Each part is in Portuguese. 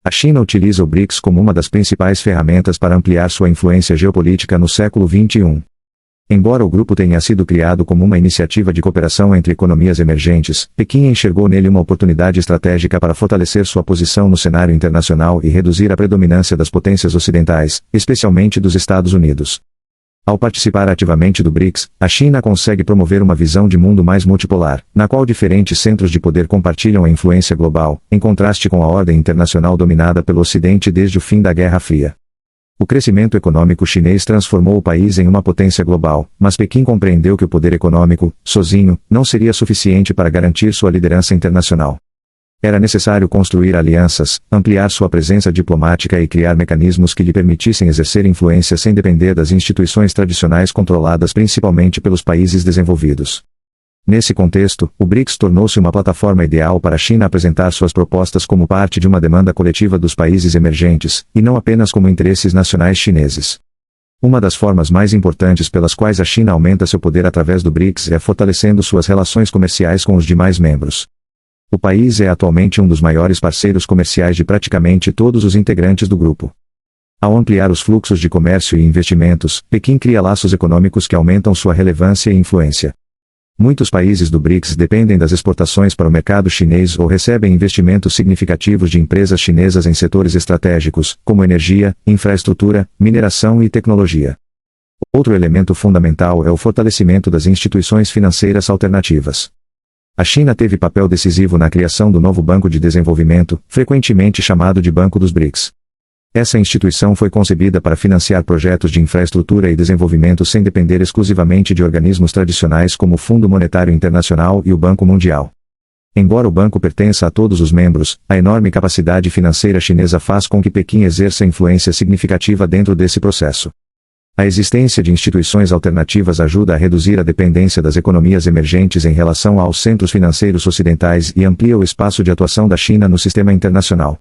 A China utiliza o BRICS como uma das principais ferramentas para ampliar sua influência geopolítica no século XXI. Embora o grupo tenha sido criado como uma iniciativa de cooperação entre economias emergentes, Pequim enxergou nele uma oportunidade estratégica para fortalecer sua posição no cenário internacional e reduzir a predominância das potências ocidentais, especialmente dos Estados Unidos. Ao participar ativamente do BRICS, a China consegue promover uma visão de mundo mais multipolar, na qual diferentes centros de poder compartilham a influência global, em contraste com a ordem internacional dominada pelo Ocidente desde o fim da Guerra Fria. O crescimento econômico chinês transformou o país em uma potência global, mas Pequim compreendeu que o poder econômico, sozinho, não seria suficiente para garantir sua liderança internacional. Era necessário construir alianças, ampliar sua presença diplomática e criar mecanismos que lhe permitissem exercer influência sem depender das instituições tradicionais controladas principalmente pelos países desenvolvidos. Nesse contexto, o BRICS tornou-se uma plataforma ideal para a China apresentar suas propostas como parte de uma demanda coletiva dos países emergentes, e não apenas como interesses nacionais chineses. Uma das formas mais importantes pelas quais a China aumenta seu poder através do BRICS é fortalecendo suas relações comerciais com os demais membros. O país é atualmente um dos maiores parceiros comerciais de praticamente todos os integrantes do grupo. Ao ampliar os fluxos de comércio e investimentos, Pequim cria laços econômicos que aumentam sua relevância e influência. Muitos países do BRICS dependem das exportações para o mercado chinês ou recebem investimentos significativos de empresas chinesas em setores estratégicos, como energia, infraestrutura, mineração e tecnologia. Outro elemento fundamental é o fortalecimento das instituições financeiras alternativas. A China teve papel decisivo na criação do novo Banco de Desenvolvimento, frequentemente chamado de Banco dos BRICS. Essa instituição foi concebida para financiar projetos de infraestrutura e desenvolvimento sem depender exclusivamente de organismos tradicionais como o Fundo Monetário Internacional e o Banco Mundial. Embora o banco pertença a todos os membros, a enorme capacidade financeira chinesa faz com que Pequim exerça influência significativa dentro desse processo. A existência de instituições alternativas ajuda a reduzir a dependência das economias emergentes em relação aos centros financeiros ocidentais e amplia o espaço de atuação da China no sistema internacional.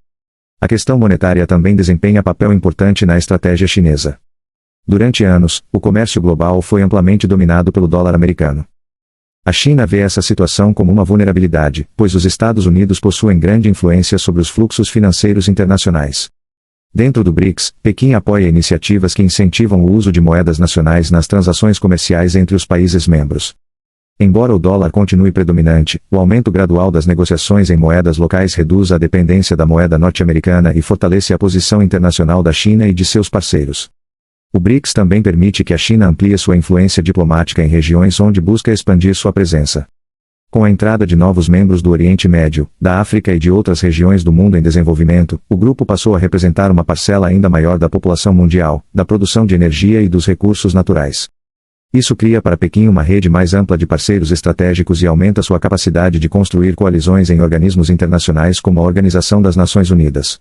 A questão monetária também desempenha papel importante na estratégia chinesa. Durante anos, o comércio global foi amplamente dominado pelo dólar americano. A China vê essa situação como uma vulnerabilidade, pois os Estados Unidos possuem grande influência sobre os fluxos financeiros internacionais. Dentro do BRICS, Pequim apoia iniciativas que incentivam o uso de moedas nacionais nas transações comerciais entre os países membros. Embora o dólar continue predominante, o aumento gradual das negociações em moedas locais reduz a dependência da moeda norte-americana e fortalece a posição internacional da China e de seus parceiros. O BRICS também permite que a China amplie sua influência diplomática em regiões onde busca expandir sua presença. Com a entrada de novos membros do Oriente Médio, da África e de outras regiões do mundo em desenvolvimento, o grupo passou a representar uma parcela ainda maior da população mundial, da produção de energia e dos recursos naturais. Isso cria para Pequim uma rede mais ampla de parceiros estratégicos e aumenta sua capacidade de construir coalizões em organismos internacionais como a Organização das Nações Unidas.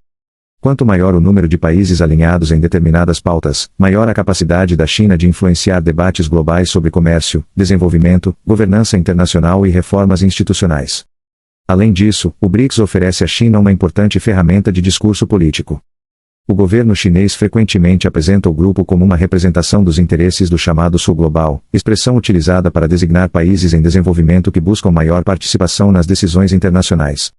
Quanto maior o número de países alinhados em determinadas pautas, maior a capacidade da China de influenciar debates globais sobre comércio, desenvolvimento, governança internacional e reformas institucionais. Além disso, o BRICS oferece à China uma importante ferramenta de discurso político. O governo chinês frequentemente apresenta o grupo como uma representação dos interesses do chamado Sul Global, expressão utilizada para designar países em desenvolvimento que buscam maior participação nas decisões internacionais.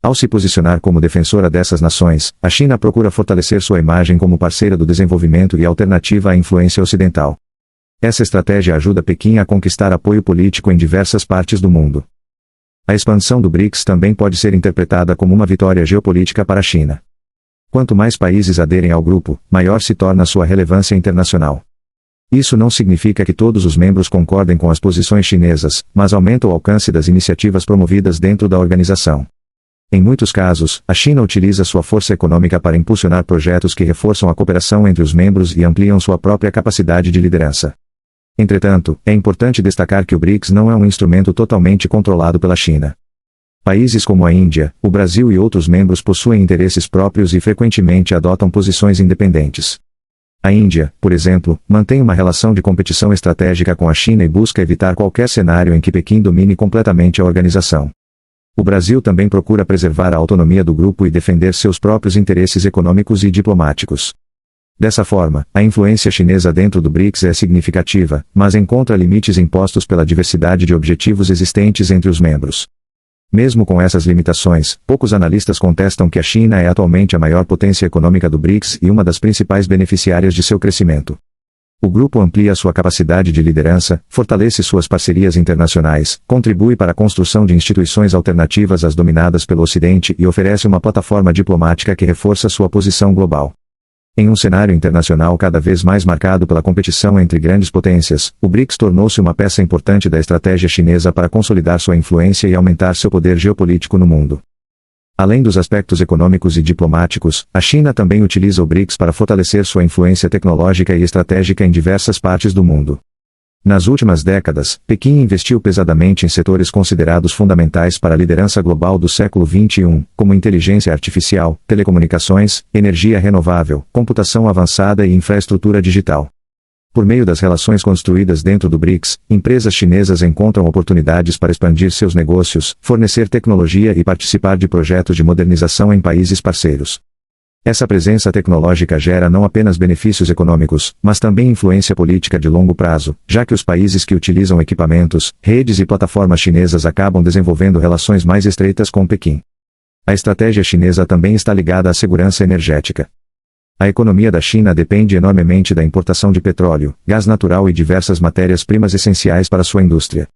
Ao se posicionar como defensora dessas nações, a China procura fortalecer sua imagem como parceira do desenvolvimento e alternativa à influência ocidental. Essa estratégia ajuda Pequim a conquistar apoio político em diversas partes do mundo. A expansão do BRICS também pode ser interpretada como uma vitória geopolítica para a China. Quanto mais países aderem ao grupo, maior se torna sua relevância internacional. Isso não significa que todos os membros concordem com as posições chinesas, mas aumenta o alcance das iniciativas promovidas dentro da organização. Em muitos casos, a China utiliza sua força econômica para impulsionar projetos que reforçam a cooperação entre os membros e ampliam sua própria capacidade de liderança. Entretanto, é importante destacar que o BRICS não é um instrumento totalmente controlado pela China. Países como a Índia, o Brasil e outros membros possuem interesses próprios e frequentemente adotam posições independentes. A Índia, por exemplo, mantém uma relação de competição estratégica com a China e busca evitar qualquer cenário em que Pequim domine completamente a organização. O Brasil também procura preservar a autonomia do grupo e defender seus próprios interesses econômicos e diplomáticos. Dessa forma, a influência chinesa dentro do BRICS é significativa, mas encontra limites impostos pela diversidade de objetivos existentes entre os membros. Mesmo com essas limitações, poucos analistas contestam que a China é atualmente a maior potência econômica do BRICS e uma das principais beneficiárias de seu crescimento. O grupo amplia sua capacidade de liderança, fortalece suas parcerias internacionais, contribui para a construção de instituições alternativas às dominadas pelo Ocidente e oferece uma plataforma diplomática que reforça sua posição global. Em um cenário internacional cada vez mais marcado pela competição entre grandes potências, o BRICS tornou-se uma peça importante da estratégia chinesa para consolidar sua influência e aumentar seu poder geopolítico no mundo. Além dos aspectos econômicos e diplomáticos, a China também utiliza o BRICS para fortalecer sua influência tecnológica e estratégica em diversas partes do mundo. Nas últimas décadas, Pequim investiu pesadamente em setores considerados fundamentais para a liderança global do século XXI, como inteligência artificial, telecomunicações, energia renovável, computação avançada e infraestrutura digital. Por meio das relações construídas dentro do BRICS, empresas chinesas encontram oportunidades para expandir seus negócios, fornecer tecnologia e participar de projetos de modernização em países parceiros. Essa presença tecnológica gera não apenas benefícios econômicos, mas também influência política de longo prazo, já que os países que utilizam equipamentos, redes e plataformas chinesas acabam desenvolvendo relações mais estreitas com Pequim. A estratégia chinesa também está ligada à segurança energética. A economia da China depende enormemente da importação de petróleo, gás natural e diversas matérias-primas essenciais para sua indústria.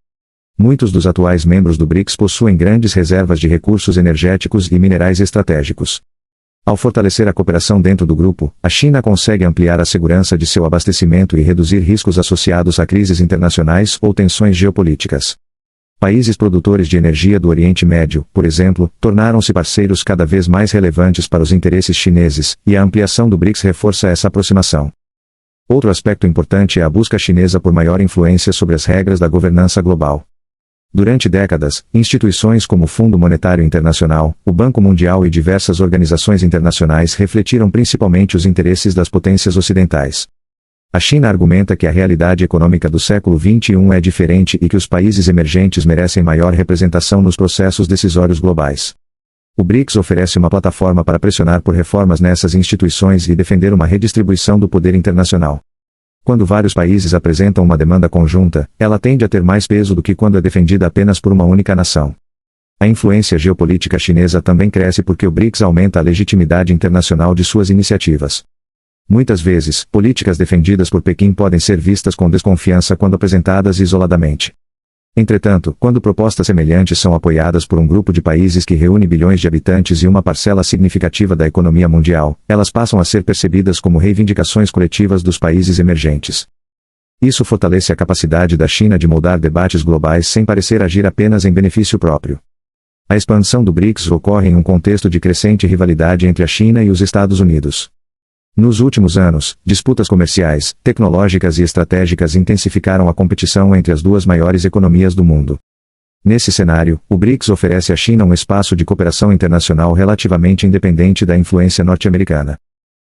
Muitos dos atuais membros do BRICS possuem grandes reservas de recursos energéticos e minerais estratégicos. Ao fortalecer a cooperação dentro do grupo, a China consegue ampliar a segurança de seu abastecimento e reduzir riscos associados a crises internacionais ou tensões geopolíticas. Países produtores de energia do Oriente Médio, por exemplo, tornaram-se parceiros cada vez mais relevantes para os interesses chineses, e a ampliação do BRICS reforça essa aproximação. Outro aspecto importante é a busca chinesa por maior influência sobre as regras da governança global. Durante décadas, instituições como o Fundo Monetário Internacional, o Banco Mundial e diversas organizações internacionais refletiram principalmente os interesses das potências ocidentais. A China argumenta que a realidade econômica do século XXI é diferente e que os países emergentes merecem maior representação nos processos decisórios globais. O BRICS oferece uma plataforma para pressionar por reformas nessas instituições e defender uma redistribuição do poder internacional. Quando vários países apresentam uma demanda conjunta, ela tende a ter mais peso do que quando é defendida apenas por uma única nação. A influência geopolítica chinesa também cresce porque o BRICS aumenta a legitimidade internacional de suas iniciativas. Muitas vezes, políticas defendidas por Pequim podem ser vistas com desconfiança quando apresentadas isoladamente. Entretanto, quando propostas semelhantes são apoiadas por um grupo de países que reúne bilhões de habitantes e uma parcela significativa da economia mundial, elas passam a ser percebidas como reivindicações coletivas dos países emergentes. Isso fortalece a capacidade da China de moldar debates globais sem parecer agir apenas em benefício próprio. A expansão do BRICS ocorre em um contexto de crescente rivalidade entre a China e os Estados Unidos. Nos últimos anos, disputas comerciais, tecnológicas e estratégicas intensificaram a competição entre as duas maiores economias do mundo. Nesse cenário, o BRICS oferece à China um espaço de cooperação internacional relativamente independente da influência norte-americana.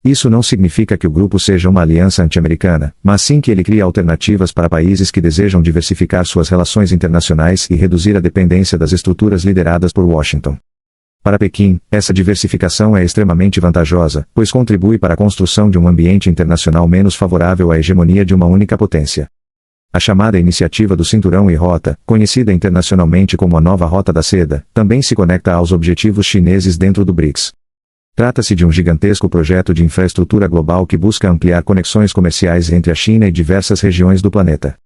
Isso não significa que o grupo seja uma aliança anti-americana, mas sim que ele cria alternativas para países que desejam diversificar suas relações internacionais e reduzir a dependência das estruturas lideradas por Washington. Para Pequim, essa diversificação é extremamente vantajosa, pois contribui para a construção de um ambiente internacional menos favorável à hegemonia de uma única potência. A chamada Iniciativa do Cinturão e Rota, conhecida internacionalmente como a Nova Rota da Seda, também se conecta aos objetivos chineses dentro do BRICS. Trata-se de um gigantesco projeto de infraestrutura global que busca ampliar conexões comerciais entre a China e diversas regiões do planeta.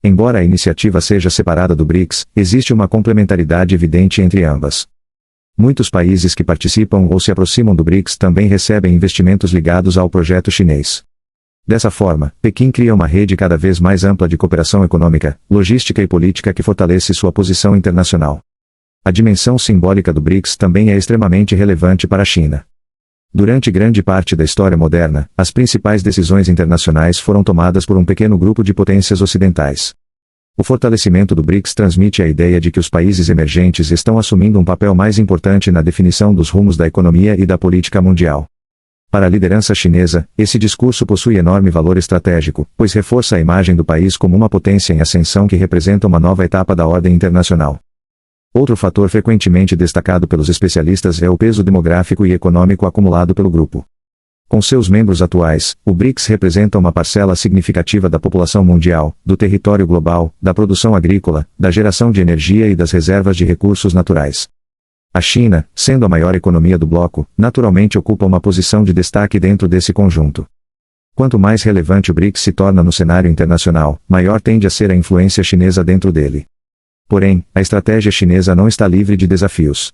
Embora a iniciativa seja separada do BRICS, existe uma complementaridade evidente entre ambas. Muitos países que participam ou se aproximam do BRICS também recebem investimentos ligados ao projeto chinês. Dessa forma, Pequim cria uma rede cada vez mais ampla de cooperação econômica, logística e política que fortalece sua posição internacional. A dimensão simbólica do BRICS também é extremamente relevante para a China. Durante grande parte da história moderna, as principais decisões internacionais foram tomadas por um pequeno grupo de potências ocidentais. O fortalecimento do BRICS transmite a ideia de que os países emergentes estão assumindo um papel mais importante na definição dos rumos da economia e da política mundial. Para a liderança chinesa, esse discurso possui enorme valor estratégico, pois reforça a imagem do país como uma potência em ascensão que representa uma nova etapa da ordem internacional. Outro fator frequentemente destacado pelos especialistas é o peso demográfico e econômico acumulado pelo grupo. Com seus membros atuais, o BRICS representa uma parcela significativa da população mundial, do território global, da produção agrícola, da geração de energia e das reservas de recursos naturais. A China, sendo a maior economia do bloco, naturalmente ocupa uma posição de destaque dentro desse conjunto. Quanto mais relevante o BRICS se torna no cenário internacional, maior tende a ser a influência chinesa dentro dele. Porém, a estratégia chinesa não está livre de desafios.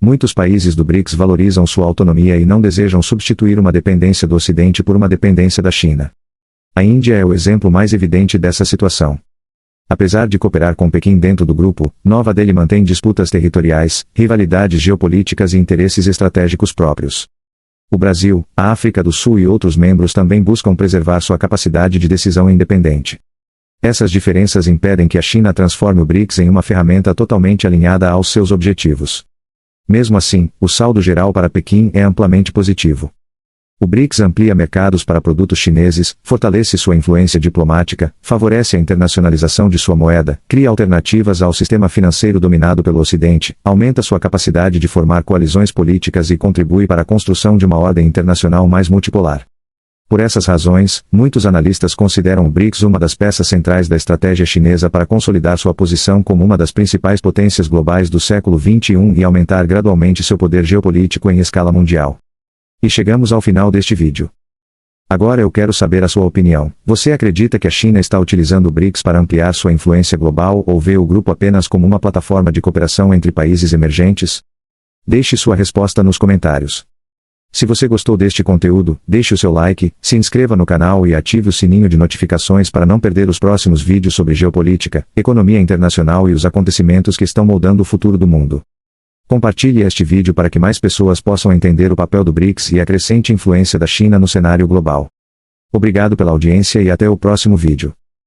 Muitos países do BRICS valorizam sua autonomia e não desejam substituir uma dependência do Ocidente por uma dependência da China. A Índia é o exemplo mais evidente dessa situação. Apesar de cooperar com Pequim dentro do grupo, Nova Delhi mantém disputas territoriais, rivalidades geopolíticas e interesses estratégicos próprios. O Brasil, a África do Sul e outros membros também buscam preservar sua capacidade de decisão independente. Essas diferenças impedem que a China transforme o BRICS em uma ferramenta totalmente alinhada aos seus objetivos. Mesmo assim, o saldo geral para Pequim é amplamente positivo. O BRICS amplia mercados para produtos chineses, fortalece sua influência diplomática, favorece a internacionalização de sua moeda, cria alternativas ao sistema financeiro dominado pelo Ocidente, aumenta sua capacidade de formar coalizões políticas e contribui para a construção de uma ordem internacional mais multipolar. Por essas razões, muitos analistas consideram o BRICS uma das peças centrais da estratégia chinesa para consolidar sua posição como uma das principais potências globais do século XXI e aumentar gradualmente seu poder geopolítico em escala mundial. E chegamos ao final deste vídeo. Agora eu quero saber a sua opinião. Você acredita que a China está utilizando o BRICS para ampliar sua influência global ou vê o grupo apenas como uma plataforma de cooperação entre países emergentes? Deixe sua resposta nos comentários. Se você gostou deste conteúdo, deixe o seu like, se inscreva no canal e ative o sininho de notificações para não perder os próximos vídeos sobre geopolítica, economia internacional e os acontecimentos que estão moldando o futuro do mundo. Compartilhe este vídeo para que mais pessoas possam entender o papel do BRICS e a crescente influência da China no cenário global. Obrigado pela audiência e até o próximo vídeo.